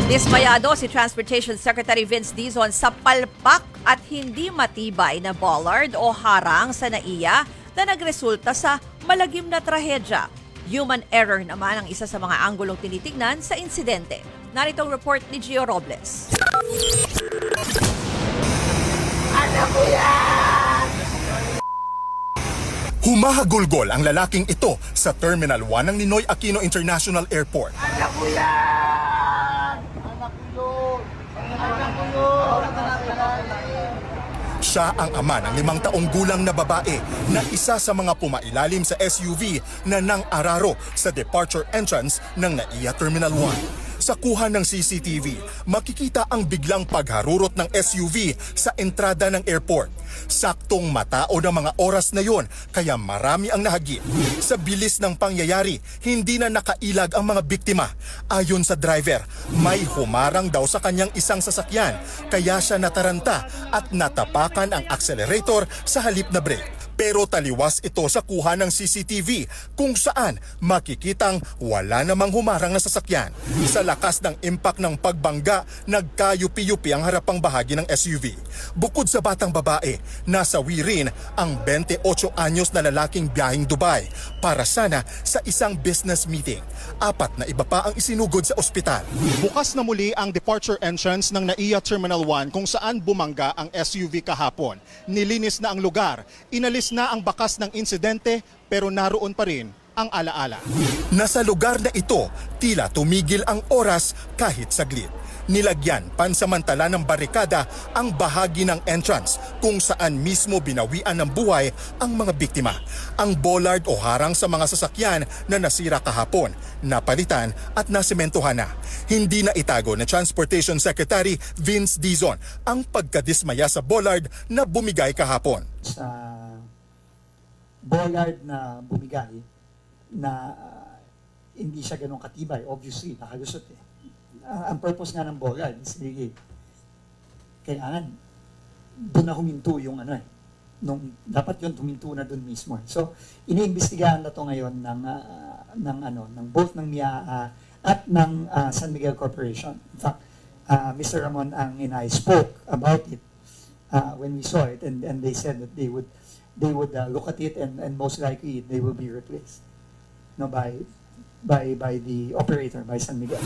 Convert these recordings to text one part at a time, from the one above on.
Dismayado si Transportation Secretary Vince Dizon sa palpak at hindi matibay na bollard o harang sa NAIA na nagresulta sa malagim na trahedya. Human error naman ang isa sa mga anggulong tinitignan sa insidente. Narito ang report ni Gio Robles. Humahagulgol ang lalaking ito sa Terminal 1 ng Ninoy Aquino International Airport. Anak ko yan! Anak ko yun! Anak ko yun! Siya ang ama ng 5 taong gulang na babae na isa sa mga pumailalim sa SUV na nang-araro sa departure entrance ng NAIA Terminal 1. Sa kuha ng CCTV, makikita ang biglang pagharurot ng SUV sa entrada ng airport. Saktong matao ng mga oras na yon, kaya marami ang nahagip. Sa bilis ng pangyayari, hindi na nakailag ang mga biktima. Ayon sa driver, may humarang daw sa kanyang isang sasakyan, kaya siya nataranta at natapakan ang accelerator sa halip na brake. Pero taliwas ito sa kuha ng CCTV kung saan makikitang wala namang humarang na sasakyan. Sa lakas ng impact ng pagbangga, nagkayupi-yupi ang harapang bahagi ng SUV. Bukod sa batang babae, nasawi rin ang 28 anyos na lalaking biyaheng Dubai para sana sa isang business meeting. 4 na iba pa ang isinugod sa ospital. Bukas na muli ang departure entrance ng NAIA Terminal 1 kung saan bumangga ang SUV kahapon. Nilinis na ang lugar, inalis na ang bakas ng insidente pero naroon pa rin ang alaala. Nasa lugar na ito, tila tumigil ang oras kahit saglit. Nilagyan pansamantala ng barikada ang bahagi ng entrance kung saan mismo binawian ng buhay ang mga biktima. Ang bollard o harang sa mga sasakyan na nasira kahapon, napalitan at nasementohan na. Hindi na itago ng Transportation Secretary Vince Dizon ang pagkadismaya sa bollard na bumigay kahapon. Sa bollard na bumigay na hindi siya ganun katibay, obviously, nakalusot eh. Ang purpose nga ng bollard is really kailangan doon na huminto yung ano eh. Dapat yun huminto na doon mismo. So, iniimbestigahan na to ngayon ng both ng MIAA at ng San Miguel Corporation. In fact, Mr. Ramon Ang and I spoke about it when we saw it, and they said that they would look at it and most likely they will be replaced by the operator, by San Miguel.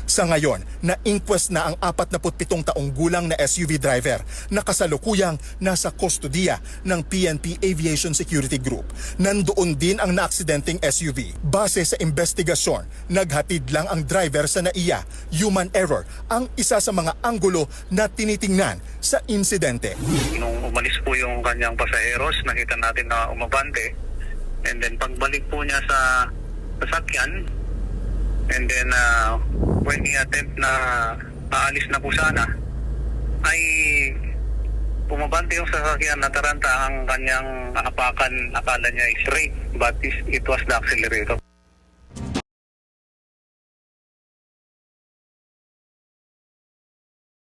Sa ngayon, na-inquest na ang 47 taong gulang na SUV driver na kasalukuyang nasa kustodiya ng PNP Aviation Security Group. Nandoon din ang naaksidenteng SUV. Base sa investigasyon, naghatid lang ang driver sa NAIA. Human error ang isa sa mga anggulo na tinitingnan sa insidente. Nung umalis po yung kanyang pasaheros, nakita natin na umabante. And then pagbalik po niya sa sasakyan, and then when he attempt na aalis na po sana, ay pumabante yung sasakyan, nataranta ang kanyang apakan. Akala niya is brake, but it was the accelerator.